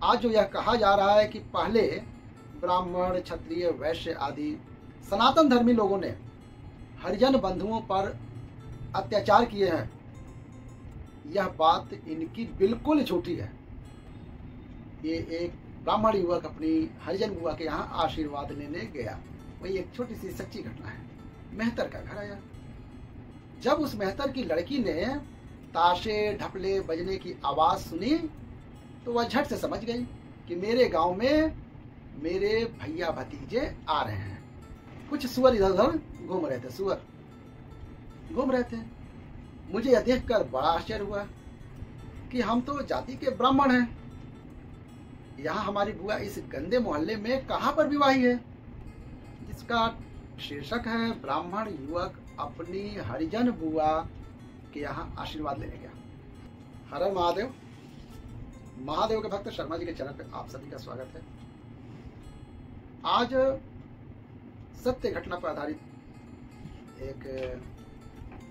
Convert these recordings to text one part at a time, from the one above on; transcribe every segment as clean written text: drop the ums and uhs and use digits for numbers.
आज जो यह कहा जा रहा है कि पहले ब्राह्मण, क्षत्रिय, वैश्य आदि सनातन धर्मी लोगों ने हरिजन बंधुओं पर अत्याचार किए हैं, यह बात इनकी बिल्कुल झूठी है। ये एक ब्राह्मण युवक अपनी हरिजन बुआ के यहाँ आशीर्वाद लेने गया। वही एक छोटी सी सच्ची घटना है। मेहतर का घर आया। जब उस मेहतर की लड़की ने ताशे ढपले बजने की आवाज सुनी तो वह झट से समझ गई कि मेरे गांव में मेरे भैया भतीजे आ रहे हैं। कुछ सुअर इधर उधर घूम रहे थे। सुअर घूम रहे थे। मुझे यह देखकर बड़ा आश्चर्य हुआ कि हम तो जाति के ब्राह्मण हैं, यहाँ हमारी बुआ इस गंदे मोहल्ले में कहाँ पर विवाही है, जिसका शीर्षक है ब्राह्मण युवक अपनी हरिजन बुआ के यहाँ आशीर्वाद लेने गया। हर हर महादेव। महादेव के भक्त शर्मा जी के चैनल पे आप सभी का स्वागत है। आज सत्य घटना पर आधारित एक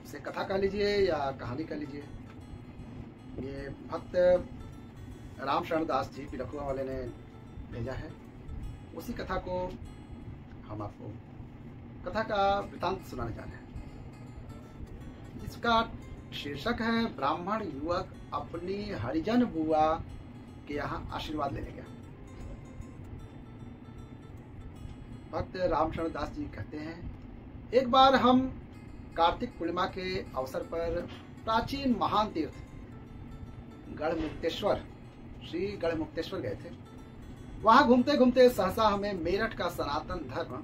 से कथा कह लीजिए या कहानी कह लीजिए। ये भक्त राम शरण दास जी पिलखुआ वाले ने भेजा है। उसी कथा को हम आपको कथा का वृतांत सुनाने जा रहे हैं, जिसका शीर्षक है ब्राह्मण युवक अपनी हरिजन बुआ के यहाँ आशीर्वाद लेने गया। भक्त राम शरण दास जी कहते हैं, एक बार हम कार्तिक पूर्णिमा के अवसर पर प्राचीन महान तीर्थ गढ़मुक्तेश्वर, श्री गढ़मुक्तेश्वर गए थे। वहां घूमते घूमते सहसा हमें मेरठ का सनातन धर्म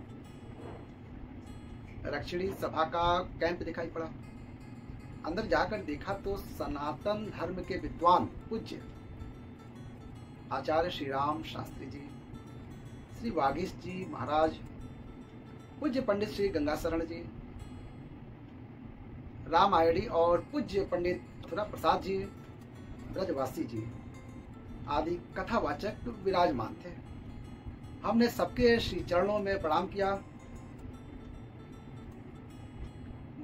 रक्षिणी सभा का कैंप दिखाई पड़ा। अंदर जाकर देखा तो सनातन धर्म के विद्वान पूज्य आचार्य श्री राम शास्त्री जी, श्री वागीश जी महाराज, पूज्य पंडित श्री गंगाशरण जी, राम आयडी और पूज्य पंडित मथुरा प्रसाद जी, ब्रजवासी जी आदि कथावाचक विराजमान थे। हमने सबके श्री चरणों में प्रणाम किया।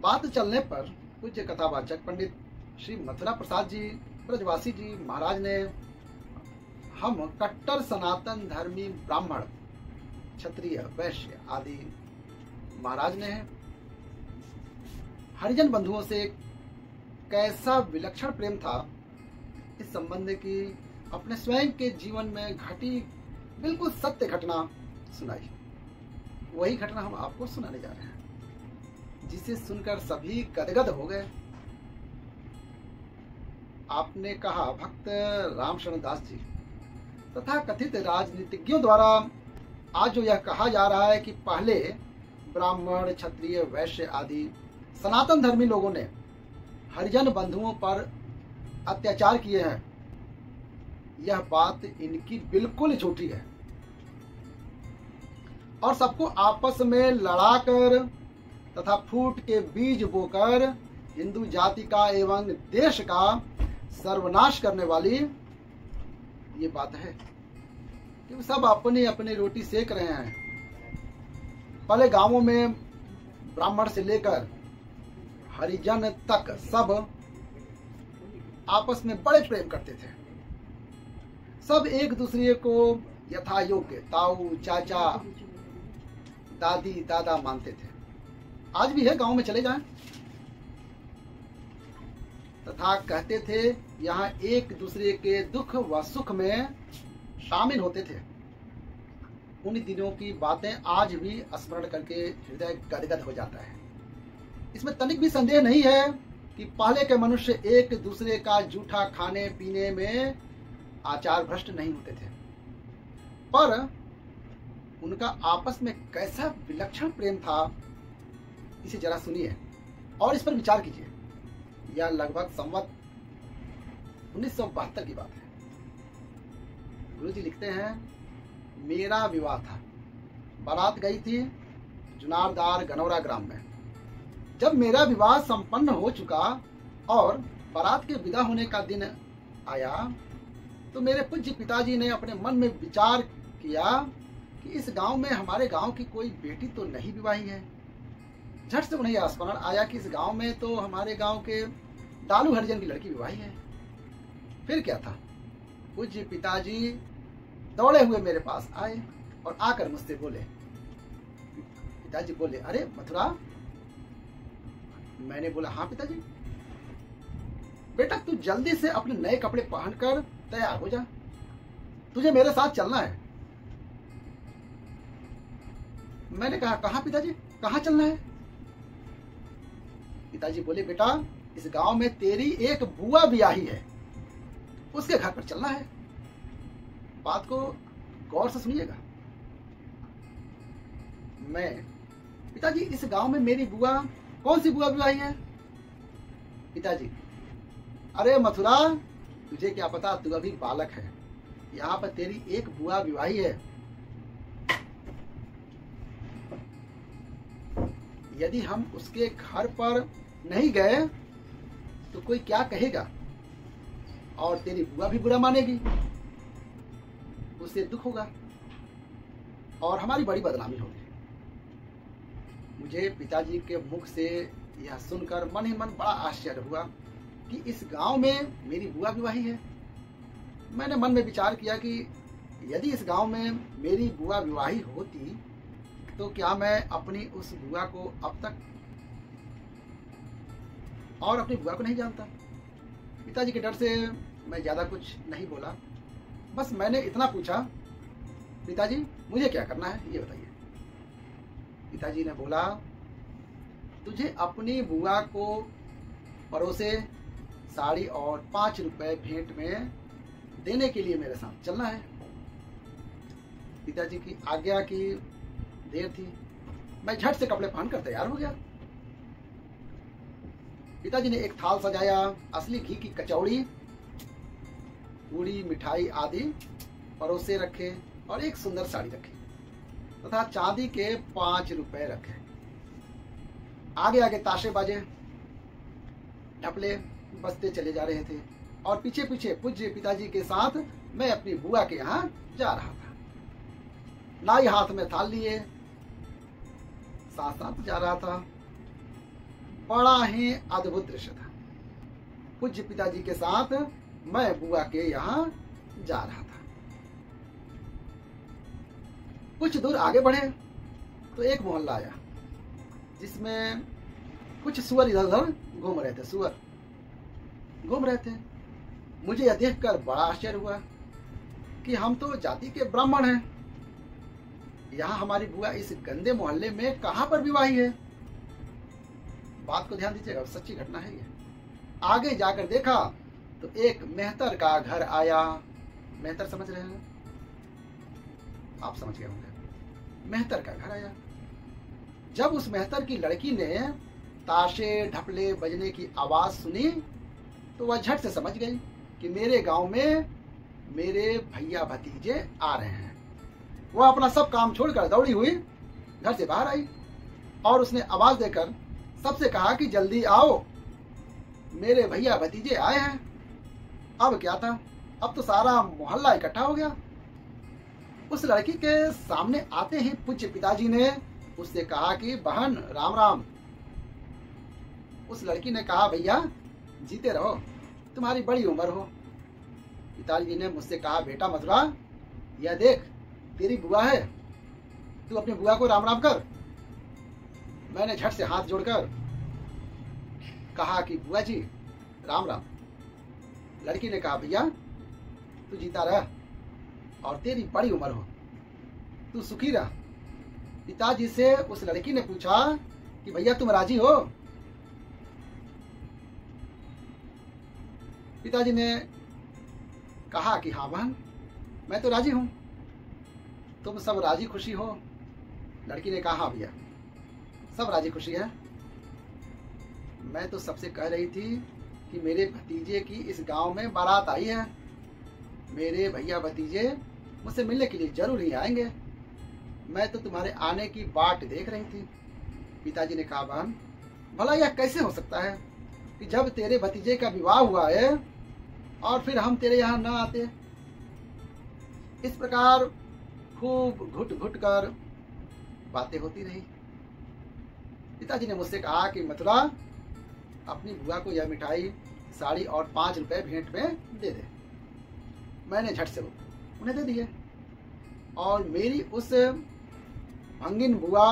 बात चलने पर पूज्य कथावाचक पंडित श्री मथुरा प्रसाद जी, ब्रजवासी जी महाराज ने हम कट्टर सनातन धर्मी ब्राह्मण, क्षत्रिय, वैश्य आदि महाराज ने हरिजन बंधुओं से कैसा विलक्षण प्रेम था इस संबंध की अपने स्वयं के जीवन में घटी बिल्कुल सत्य घटना सुनाई। वही घटना हम आपको सुनाने जा रहे हैं, जिसे सुनकर सभी गदगद हो गए। आपने कहा, भक्त राम शरण दास जी तथा कथित राजनीतिज्ञों द्वारा आज जो यह कहा जा रहा है कि पहले ब्राह्मण, क्षत्रिय, वैश्य आदि सनातन धर्मी लोगों ने हरिजन बंधुओं पर अत्याचार किए हैं, यह बात इनकी बिल्कुल झूठी है और सबको आपस में लड़ाकर तथा फूट के बीज बोकर हिंदू जाति का एवं देश का सर्वनाश करने वाली ये बात है कि सब अपनी अपनी रोटी सेक रहे हैं। पहले गांवों में ब्राह्मण से लेकर हरिजन तक सब आपस में बड़े प्रेम करते थे। सब एक दूसरे को यथा योग्य ताऊ, चाचा, दादी, दादा मानते थे। आज भी है, गांव में चले जाएं। तथा कहते थे यहाँ एक दूसरे के दुख व सुख में शामिल होते थे। उन दिनों की बातें आज भी स्मरण करके हृदय गदगद हो जाता है। इसमें तनिक भी संदेह नहीं है कि पहले के मनुष्य एक दूसरे का जूठा खाने पीने में आचार भ्रष्ट नहीं होते थे, पर उनका आपस में कैसा विलक्षण प्रेम था, इसे जरा सुनिए और इस पर विचार कीजिए। यह लगभग संवत 1972 की बात है। गुरु जी लिखते हैं, मेरा विवाह था। बारात गई थी जुनारदार गनौरा ग्राम में। जब मेरा विवाह संपन्न हो चुका और बारात के विदा होने का दिन आया तो मेरे पूज्य पिताजी ने अपने मन में विचार किया कि इस गांव में हमारे गांव की कोई बेटी तो नहीं विवाही है। झट से उन्हें स्मरण आया कि इस गांव में तो हमारे गांव के डालू हरिजन की लड़की विवाही है। फिर क्या था, पूज्य पिताजी दौड़े हुए मेरे पास आए और आकर मुझसे बोले। पिताजी बोले, अरे मथुरा। मैंने बोला, हाँ पिताजी। बेटा तू जल्दी से अपने नए कपड़े पहनकर तैयार हो जा, तुझे मेरे साथ चलना है। मैंने कहा, कहाँ पिताजी, कहाँ चलना है? पिताजी बोले, बेटा इस गांव में तेरी एक बुआ ब्याही है, उसके घर पर चलना है। बात को गौर से सुनिएगा। पिताजी इस गांव में मेरी बुआ, कौन सी बुआ ब्याही है? पिताजी, अरे मथुरा तुझे क्या पता, तू अभी बालक है, यहाँ पर तेरी एक बुआ विवाही है। यदि हम उसके घर पर नहीं गए तो कोई क्या कहेगा और तेरी बुआ भी बुरा मानेगी, उससे दुख होगा और हमारी बड़ी बदनामी होगी। मुझे पिताजी के मुख से यह सुनकर मन ही मन बड़ा आश्चर्य हुआ कि इस गांव में मेरी बुआ विवाही है। मैंने मन में विचार किया कि यदि इस गांव में मेरी बुआ विवाही होती तो क्या मैं अपनी उस बुआ को अब तक और अपनी बुआ को नहीं जानता। पिताजी के डर से मैं ज्यादा कुछ नहीं बोला, बस मैंने इतना पूछा, पिताजी मुझे क्या करना है ये बताइए। पिताजी ने बोला, तुझे अपनी बुआ को परोसे साड़ी और 5 रुपए भेंट में देने के लिए मेरे साथ चलना है। पिताजी की आज्ञा की देर थी, मैं झट से कपड़े पहनकर तैयार हो गया। पिताजी ने एक थाल सजाया, असली घी की कचौड़ी, पूड़ी, मिठाई आदि परोसे रखे और एक सुंदर साड़ी रखी तथा चांदी के 5 रुपए रखे। आगे आगे ताशे बाजे, ढपले बजते चले जा रहे थे और पीछे पीछे पूज्य पिताजी के साथ मैं अपनी बुआ के यहाँ जा रहा था। नाई हाथ में थाल लिए साथ साथ जा रहा था। बड़ा ही अद्भुत दृश्य था। पूज्य पिताजी के साथ मैं बुआ के यहाँ जा रहा था। कुछ दूर आगे बढ़े तो एक मोहल्ला आया जिसमें कुछ सुअर इधर उधर घूम रहे थे। सुअर घूम रहे थे। मुझे यह देखकर बड़ा आश्चर्य हुआ कि हम तो जाति के ब्राह्मण हैं, यहाँ हमारी बुआ इस गंदे मोहल्ले में कहां पर विवाही है। बात को ध्यान दीजिएगा, सच्ची घटना है ये। आगे जाकर देखा तो एक मेहतर का घर आया। मेहतर समझ रहे हैं आप? समझ गए होंगे। मेहतर का घर आया। जब उस मेहतर की लड़की ने ताशे ढपले बजने की आवाज सुनी तो वह झट से समझ गई कि मेरे गांव में मेरे भैया भतीजे आ रहे हैं। वह अपना सब काम छोड़कर दौड़ी हुई घर से बाहर आई और उसने आवाज देकर सबसे कहा कि जल्दी आओ, मेरे भैया भतीजे आए हैं। अब क्या था, अब तो सारा मोहल्ला इकट्ठा हो गया। उस लड़की के सामने आते ही पूज्य पिताजी ने उससे कहा कि बहन राम राम। उस लड़की ने कहा, भैया जीते रहो, तुम्हारी बड़ी उम्र हो। पिताजी ने मुझसे कहा, बेटा मथुरा यह देख तेरी बुआ है, तू अपनी बुआ को राम राम कर। मैंने झट से हाथ जोड़कर कहा कि बुआ जी राम राम। लड़की ने कहा, भैया तू जीता रह और तेरी बड़ी उम्र हो, तू सुखी रह। पिताजी से उस लड़की ने पूछा कि भैया तुम राजी हो? पिताजी ने कहा कि हाँ बहन मैं तो राजी हूं, तुम सब राजी खुशी हो? लड़की ने कहा, हाँ भैया सब राजी खुशी है। मैं तो सबसे कह रही थी कि मेरे भतीजे की इस गांव में बारात आई है, मेरे भैया भतीजे मुझसे मिलने के लिए जरूर ही आएंगे। मैं तो तुम्हारे आने की बाट देख रही थी। पिताजी ने कहा, बहन भला यह कैसे हो सकता है कि जब तेरे भतीजे का विवाह हुआ है और फिर हम तेरे यहाँ न आते। इस प्रकार खूब घुट घुट कर बातें होती रही। पिताजी ने मुझसे कहा कि मथुरा अपनी बुआ को यह मिठाई, साड़ी और 5 रुपए भेंट में दे दे। मैंने झट से उन्हें दे दिए। और मेरी उस भंगिन बुआ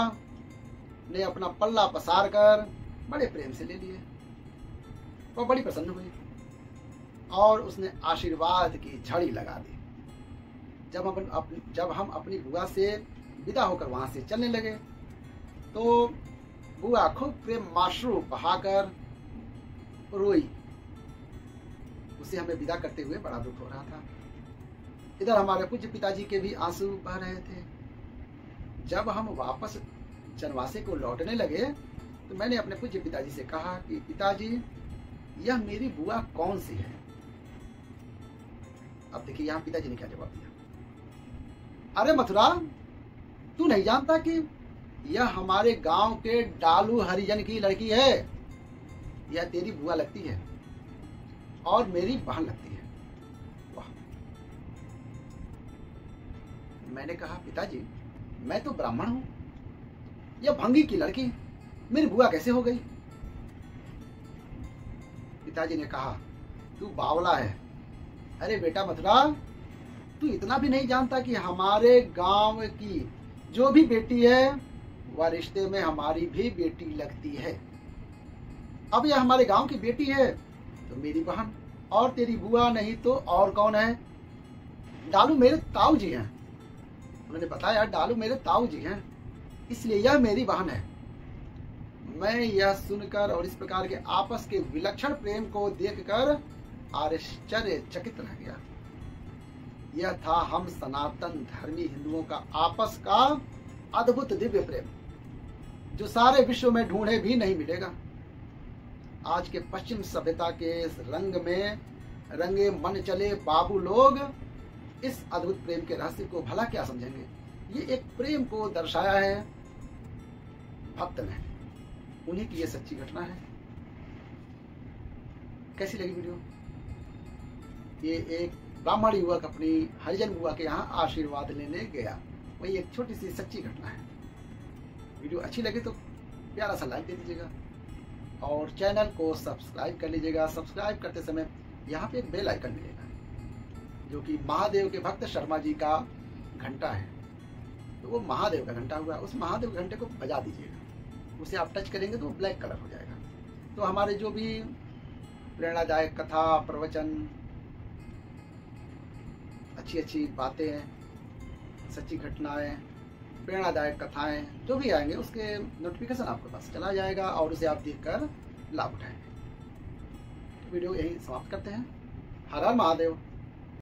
ने अपना पल्ला पसार कर बड़े प्रेम से ले लिए। वह बड़ी प्रसन्न हुई और उसने आशीर्वाद की झड़ी लगा दी। जब हम अपनी बुआ से विदा होकर वहां से चलने लगे तो बुआ खूब प्रेम माशरू बहाकर रोई। उसे हमें विदा करते हुए बड़ा दुख हो रहा था। इधर हमारे पूज्य पिताजी के भी आंसू बह रहे थे। जब हम वापस चनवासे को लौटने लगे तो मैंने अपने पूज्य पिताजी से कहा कि पिताजी, यह मेरी बुआ कौन सी है? अब देखिए यहाँ पिताजी ने क्या जवाब दिया। अरे मथुरा, तू नहीं जानता कि यह हमारे गांव के डालू हरिजन की लड़की है। यह तेरी बुआ लगती है और मेरी बहन लगती है। वाह! मैंने कहा पिताजी, मैं तो ब्राह्मण हूं, यह भंगी की लड़की मेरी बुआ कैसे हो गई? पिताजी ने कहा, तू बावला है। अरे बेटा मथुरा, तू इतना भी नहीं जानता कि हमारे गांव की जो भी बेटी है वह रिश्ते में हमारी भी बेटी लगती है। अब यह हमारे गांव की बेटी है तो मेरी बहन, और तेरी बुआ नहीं तो और कौन है? डालू मेरे ताऊ जी हैं। उन्होंने बताया डालू मेरे ताऊ जी हैं, इसलिए यह मेरी बहन है। मैं यह सुनकर और इस प्रकार के आपस के विलक्षण प्रेम को देखकर आश्चर्यचकित रह गया। यह था हम सनातन धर्मी हिंदुओं का आपस का अद्भुत दिव्य प्रेम, जो सारे विश्व में ढूंढे भी नहीं मिलेगा। आज के पश्चिम सभ्यता के इस रंग में रंगे मन चले बाबू लोग इस अद्भुत प्रेम के रहस्य को भला क्या समझेंगे? ये एक प्रेम को दर्शाया है भक्त ने, उन्हीं की ये सच्ची घटना है। कैसी लगी वीडियो? ये एक ब्राह्मण युवक अपनी हरिजन बुआ के यहाँ आशीर्वाद लेने गया, वही एक छोटी सी सच्ची घटना है। वीडियो अच्छी लगी तो प्यारा सा लाइक दे दीजिएगा और चैनल को सब्सक्राइब कर लीजिएगा। सब्सक्राइब करते समय यहाँ पे एक बेल आइकन मिलेगा जो कि महादेव के भक्त शर्मा जी का घंटा है, तो वो महादेव का घंटा हुआ, उस महादेव घंटे को बजा दीजिएगा। उसे आप टच करेंगे तो ब्लैक कलर हो जाएगा। तो हमारे जो भी प्रेरणादायक कथा, प्रवचन, अच्छी अच्छी बातें, सच्ची घटनाएं, प्रेरणादायक कथाएं जो भी आएंगे उसके नोटिफिकेशन आपके पास चला जाएगा और उसे आप देखकर लाभ उठाएंगे। वीडियो यही समाप्त करते हैं। हर हर महादेव।